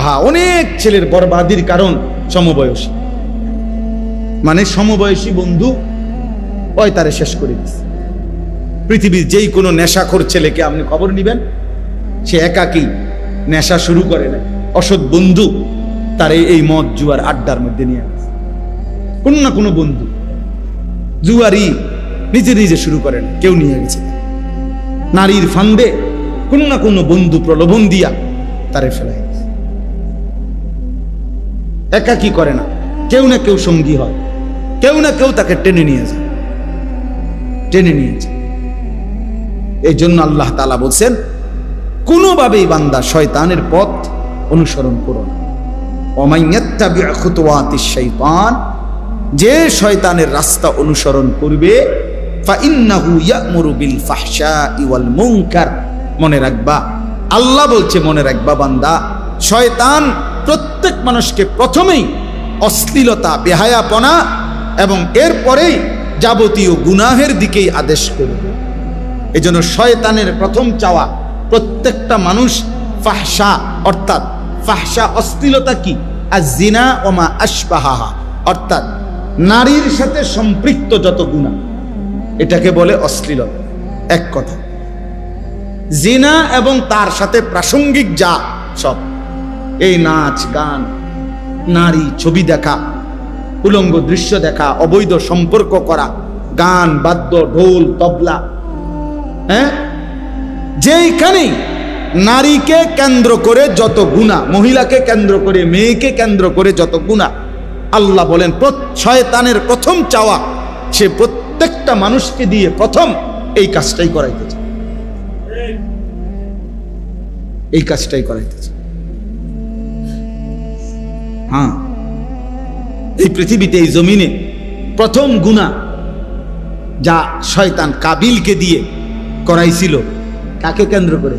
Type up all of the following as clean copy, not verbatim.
আহা, অনেক ছেলের বরবাদির কারণ সমবয়সী, মানে সমবয়সী বন্ধু ওই তারে শেষ করে দিচ্ছে। পৃথিবীর যেই কোনো নেশাখোর ছেলেকে আপনি খবর নিবেন, সে একাকী নেশা শুরু করে না, অসৎ বন্ধু তার এই মদ জুয়ার আড্ডার মধ্যে নিয়ে গেছে। কোন না কোনো বন্ধু জুয়ারি নিজে নিজে শুরু করে না, কেউ নিয়ে গেছে। নারীর ফান্দে কোন না কোনো বন্ধু প্রলোভন দিয়া তারে ফেলাই গেছে। একাকী করে না, কেউ না কেউ সঙ্গী হয়, কেউ না কেউ তাকে টেনে নিয়ে যায়, টেনে নিয়ে যায়। এই জন্য আল্লাহ তাআলা বলছেন, কোনোভাবেই বান্দা শয়তানের পথ অনুসরণ করো না। ওয়া ইয়াত্তাবি' খুতুওয়াতিশ শাইতান, যে শয়তানের রাস্তা অনুসরণ করবে, ফাইন্নাহু ইয়া'মুরু বিল ফাহশাই ওয়াল মুনকার। মনে রাখবা, আল্লাহ বলছে মনে রাখবা বান্দা, শয়তান প্রত্যেক মানুষকে প্রথমেই অশ্লীলতা, বেহায়াপনা এবং এরপরেই যাবতীয় গুনাহের দিকেই আদেশ করবে। এজন্য শয়তানের প্রথম চাওয়া প্রত্যেকটা মানুষ ফাহশা, অর্থাৎ ফাহশা অশ্লীলতা কি? আয-যিনা ওয়া মা আশবাহাহা, অর্থাৎ নারীর সাথে সম্পৃক্ত যত গুনাহ, এটাকে বলে অশ্লীলতা। এক কথা, জিনা এবং তার সাথে প্রাসঙ্গিক যা সব, এই নাচ গান, নারী ছবি দেখা, উলঙ্গ দৃশ্য দেখা, অবৈধ সম্পর্ক করা, গান বাদ্য ঢোল তবলা, হ্যাঁ, যেইখানেই নারীকে কেন্দ্র করে যত গুনাহ, মহিলাকে কেন্দ্র করে, মেয়েকে কেন্দ্র করে যত গুনাহ, আল্লাহ বলেন শয়তানের প্রথম চাওয়া সে প্রত্যেকটা মানুষকে দিয়ে প্রথম এই কাজটাই করাইতেছে, এই কাজটাই করাইতেছে। হ্যাঁ, এই পৃথিবীতে, এই জমিনে প্রথম গুনাহ যা শয়তান কাবিলকে দিয়ে করাইছিল, কাকে কেন্দ্র করে?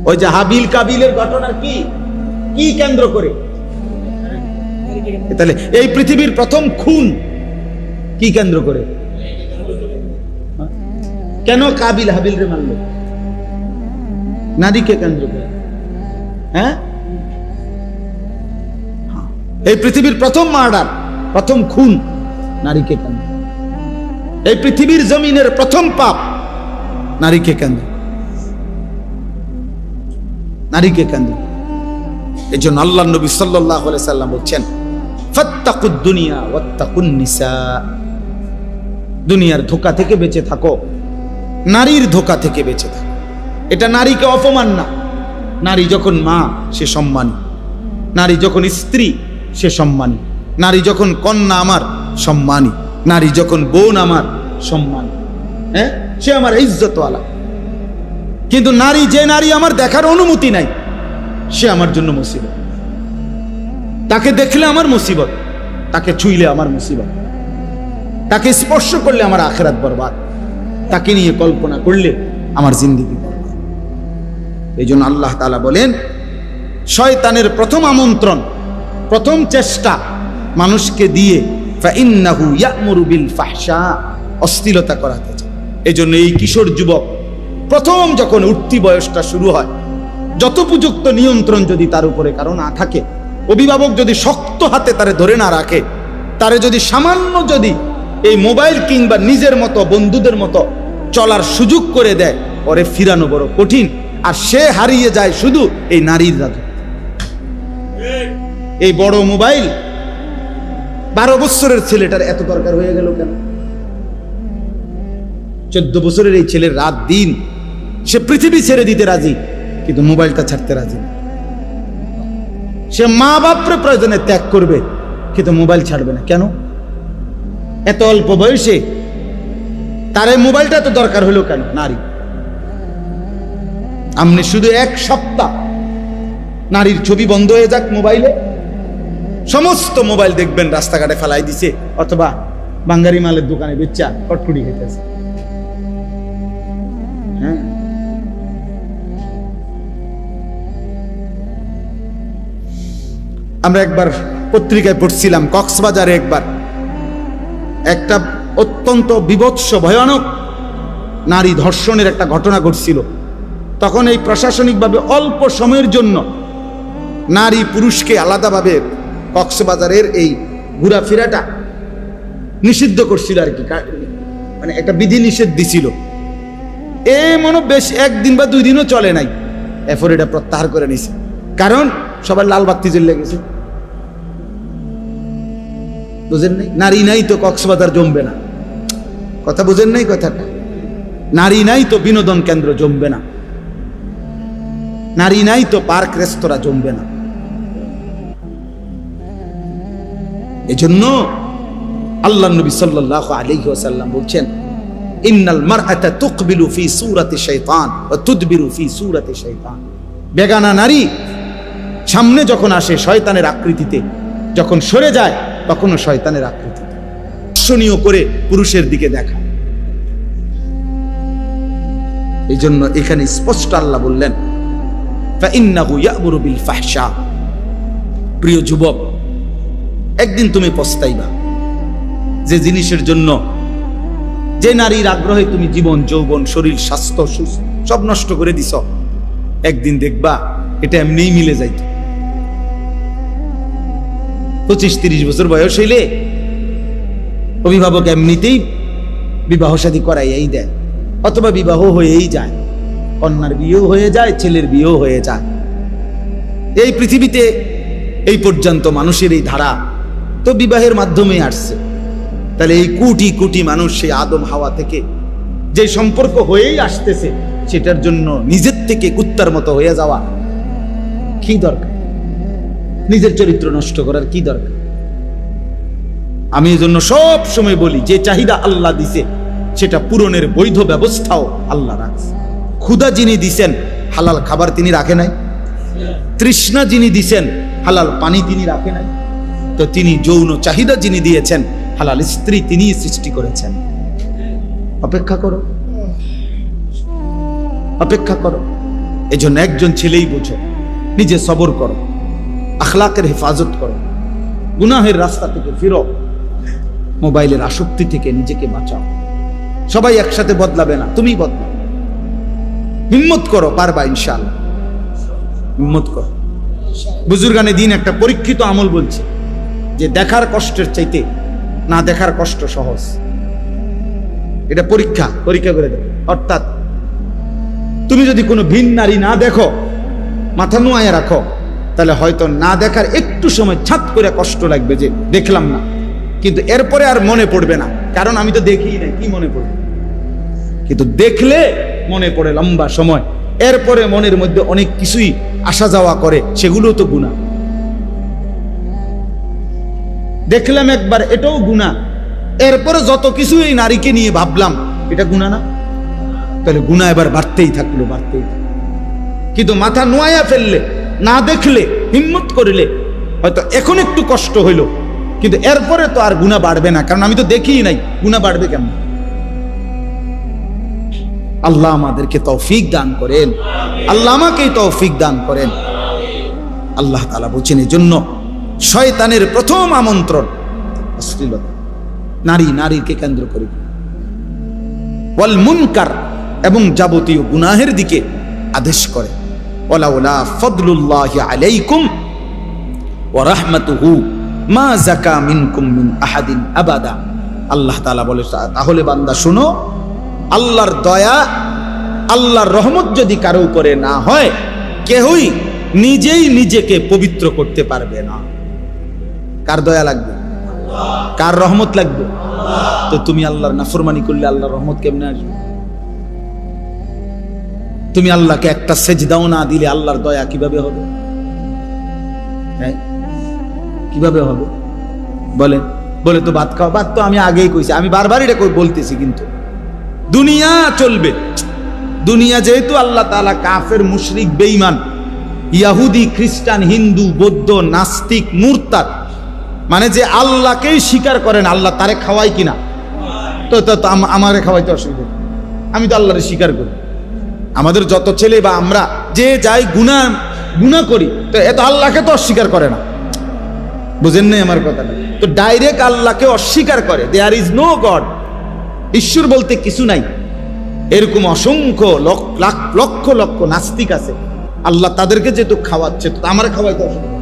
ওই যে হাবিল কাবিলের ঘটনা কি কি কেন্দ্র করে? তাহলে এই পৃথিবীর প্রথম খুন কি কেন্দ্র করে? কেন কাবিল হাবিল রে মারল? নারীকে কেন্দ্র করে। হ্যাঁ, এই পৃথিবীর প্রথম মার্ডার, প্রথম খুন নারীকে কেন্দ্র। এই পৃথিবীর জমিনের প্রথম পাপ নারীকে কেন্দ্র, নারীকে কেন্দ্র। এই জন্য আল্লাহ নবী সাল্লাল্লাহু আলাইহি সাল্লাম বলছেন, ফাত্তাকুদ দুনিয়া ওয়াত্তাকুন নিসা, দুনিয়ার ধোঁকা থেকে বেঁচে থাকো, নারীর ধোঁকা থেকে বেঁচে থাকো। এটা নারীকে অপমান না, নারী যখন মা সে সম্মানী, নারী যখন স্ত্রী সে সম্মানী, নারী যখন কন্যা আমার সম্মানী, নারী যখন বোন আমার সম্মানী, হ্যাঁ, সে আমার ইজ্জতওয়ালা। কিন্তু নারী, যে নারী আমার দেখার অনুমতি নাই, সে আমার জন্য মুসিবত। তাকে দেখলে আমার মুসিবত, তাকে ছুঁইলে আমার মুসিবত, তাকে স্পর্শ করলে আমার আখিরাত বরবাদ, তাকে নিয়ে কল্পনা করলে আমার জিন্দেগি বরবাদ। এই জন্য আল্লাহ তাআলা বলেন, শয়তানের প্রথম আমন্ত্রণ, প্রথম চেষ্টা মানুষকে দিয়ে ফাইন্নাহু ইয়া'মুরু বিল ফাহশা, অশ্লীলতা করাতে চায়। এই জন্য এই কিশোর যুবক প্রথম যখন উঠতি বয়সটা শুরু হয়, যত উপযুক্ত নিয়ন্ত্রণ যদি তার উপরে কারো না থাকে, অভিভাবক যদি শক্ত হাতে তারে ধরে না রাখে, তারে যদি সামান্য যদি এই মোবাইল কিংবা নিজের মতো বন্ধুদের মতো চলার সুযোগ করে দেয়, পরে ফিরানো বড় কঠিন। আর সে হারিয়ে যায় শুধু এই নারীর রাজত্ব। এই বড় মোবাইল 12 বছরের ছেলেটার এত দরকার হয়ে গেল কেন? 14 বছরের এই ছেলের রাত দিন সে পৃথিবী ছেড়ে দিতে রাজি, কিন্তু মোবাইলটা ছাড়তে রাজি না। সে মা বাপরে প্রয়োজনে ত্যাগ করবে, কিন্তু মোবাইল ছাড়বে না। কেন? এত অল্প বয়সে তার এই মোবাইলটা তো দরকার হলো কেন? নারী। আপনি শুধু 1 সপ্তাহ নারীর ছবি বন্ধ হয়ে যাক মোবাইলে, সমস্ত মোবাইল দেখবেন রাস্তাঘাটে ফেলাই দিছে, অথবা বাঙ্গারি মালের দোকানে বেচা কটকুটি খেতেছে। হ্যাঁ, আমরা একবার পত্রিকায় পড়ছিলাম, কক্সবাজারে একবার একটা অত্যন্ত বিভৎস ভয়ানক নারী ধর্ষণের একটা ঘটনা ঘটছিল। তখন এই প্রশাসনিকভাবে অল্প সময়ের জন্য নারী পুরুষকে আলাদাভাবে কক্সবাজারের এই ঘোরাফেরাটা নিষিদ্ধ করছিল আর কি, মানে একটা বিধি নিষেধ দিছিল। বেশ একদিন বা 2 দিনও চলে নাই, এরপর এটা প্রত্যাহার করে নিছে, কারণ সবার লাল বাতি জ্বলে গেছে। বুঝেন নাই? নারী নাই তো কক্সবাজার জমবে না, কথা বুঝেন নাই কথাটা? নারী নাই তো বিনোদন কেন্দ্র জমবে না, নারী নাই তো পার্ক রেস্তোরাঁ জমবে না। এজন্য আল্লাহ নবী সাল্লাল্লাহু আলাইহি ওয়াসাল্লাম বলছেন, ইন্নাল মারআতা তুকবিলু ফি সূরাতি শাইতান ওয়া তুদবিরু ফি সূরাতি শাইতান। বেগানা নারী সামনে যখন আসে শয়তানের আকৃতিতে, যখন সরে যায় তখনও শয়তানের আকৃতিতে, আকর্ষণীয় করে পুরুষের দিকে দেখা। এই জন্য এখানে স্পষ্ট আল্লাহ বললেন, ফাইন্নাহু ইয়া'মুরু বিল ফাহশা। প্রিয় যুবক, একদিন তুমি পস্তাইবা যে জিনিসের জন্য, যে নারীর আগ্রহে তুমি জীবন, যৌবন, শরীর, স্বাস্থ্য সব নষ্ট করে দিছ। একদিন দেখবা এটা এমনিই মিলে যাইত। 25-30 বছর বয়স হইলে অভিভাবক এমনিতেই বিবাহ শাদী করাইয়াই দেয়, অথবা বিবাহ হয়েই যায়, কন্যার বিয়েও হয়ে যায়, ছেলের বিয়েও হয়ে যায়। এই পৃথিবীতে এই পর্যন্ত মানুষের এই ধারা তো বিবাহের মাধ্যমে আসছে। তাহলে এই কোটি কোটি মানুষ সেই আদম হাওয়া থেকে যে সম্পর্ক হয়েই আসতেছে, সেটার জন্য নিজের থেকে কুত্তার মতো হয়ে যাওয়া কি দরকার? নিজের চরিত্র নষ্ট করার কি দরকার? আমি এই জন্য সব সময় বলি, যে চাহিদা আল্লাহ দিছে সেটা পূরণের বৈধ ব্যবস্থাও আল্লাহ রাখছে। ক্ষুধা যিনি দিছেন, হালাল খাবার তিনি রাখে নাই। তৃষ্ণা যিনি দিছেন, হালাল পানি তিনি রাখে নাই। তো তিনি যৌন চাহিদা যিনি দিয়েছেন, হালাল স্ত্রী তিনি সৃষ্টি করেছেন। অপেক্ষা করো, অপেক্ষা করো। এজন্য একজন ছেলেই বুঝো, নিজে সবর করো, আখলাকের হেফাজত করো, গুনাহের রাস্তা থেকে ফিরো, মোবাইলের আসক্তি থেকে নিজেকে বাঁচাও। সবাই একসাথে বদলাবে না, তুমি বদলাও। হিম্মত করো, পারবা ইনশাআল্লাহ। হিম্মত করো। বুজুর্গানে দিন একটা পরীক্ষিত আমল বলছে যে দেখার কষ্টের চাইতে না দেখার কষ্ট সহজ। এটা পরীক্ষা করে দেবে। অর্থাৎ তুমি যদি কোনো ভিন নারী না দেখো, মাথা নোয়ায় রাখো, তাহলে হয়তো না দেখার একটু সময় ছাত করে কষ্ট লাগবে যে দেখলাম না, কিন্তু এরপরে আর মনে পড়বে না, কারণ আমি তো দেখিই নাই, কি মনে পড়বে? কিন্তু দেখলে মনে পড়ে লম্বা সময়, এরপরে মনের মধ্যে অনেক কিছুই আসা যাওয়া করে, সেগুলো তো গুনাহ। দেখলাম একবার, এটাও গুনাহ। এরপরে যত কিছু এই নারীকে নিয়ে ভাবলাম, এটা গুনাহ না? তাহলে গুনাহ এবার বাড়তেই থাকলো, বাড়তেই থাকলো। কিন্তু মাথা নোয়াইয়া ফেললে, না দেখলে, হিম্মত করলে, হয়তো এখন একটু কষ্ট হইল, কিন্তু এরপরে তো আর গুনাহ বাড়বে না, কারণ আমি তো দেখিই নাই, গুনাহ বাড়বে কেমন? আল্লাহ আমাদেরকে তৌফিক দান করেন, আল্লাহ আমাকেই তৌফিক দান করেন। আল্লাহ তাআলা বলছেন, এই জন্য শয়তানের প্রথম আমন্ত্রণ অশ্লীলতা, নারীকে কেন্দ্র করে, ওয়াল মুনকার, এবং যাবতীয় গুনাহের দিকে আদেশ করে। ওয়ালাউলা ফাদলুল্লাহি আলাইকুম ওয়া রাহমাতুহু মা যাকা মিনকুম মিন আহাদিন আবাদা। আল্লাহ তাআলা বলে, তাহলে বান্দা শুনো, আল্লাহর দয়া, আল্লাহর রহমত যদি কারো উপরে না হয়, কেউই নিজেই নিজেকে পবিত্র করতে পারবে না। কার দয়া লাগবে? কার রহমত লাগবে? তো তুমি আল্লাহর নাফরমানি করলে আল্লাহর রহমত কেমনে আসবে? তুমি আল্লাহকে একটা সেজদাও না দিলে আল্লাহর দয়া কিভাবে হবে? হ্যাঁ, কিভাবে হবে বলেন? বলে তো ভাত খাও, ভাত তো আমি আগেই কইছি, আমি বারবার এটা বলতেছি, কিন্তু দুনিয়া চলবে। দুনিয়া যেহেতু আল্লাহ তাআলা কাফের, মুশরিক, বেঈমান, ইহুদি, খ্রিস্টান, হিন্দু, বৌদ্ধ, নাস্তিক, মুরতাদ, মানে যে আল্লাহকেই স্বীকার করেন, আল্লাহ তারে খাওয়াই কিনা, তো আমারে খাওয়াইতে অসুবিধা, আমি তো আল্লাহরে স্বীকার করি। আমাদের যত ছেলে বা আমরা যে যাই গুনাহ করি, তো এত আল্লাহকে তো অস্বীকার করে না। বুঝেন নাই আমার কথাটা? তো ডাইরেক্ট আল্লাহকে অস্বীকার করে, দেয়ার ইজ নো গড, ঈশ্বর বলতে কিছু নাই। এরকম অসংখ্য লক্ষ লক্ষ নাস্তিক আছে, আল্লাহ তাদেরকে যেহেতু খাওয়াচ্ছে তো আমার খাওয়াইতে অসুবিধা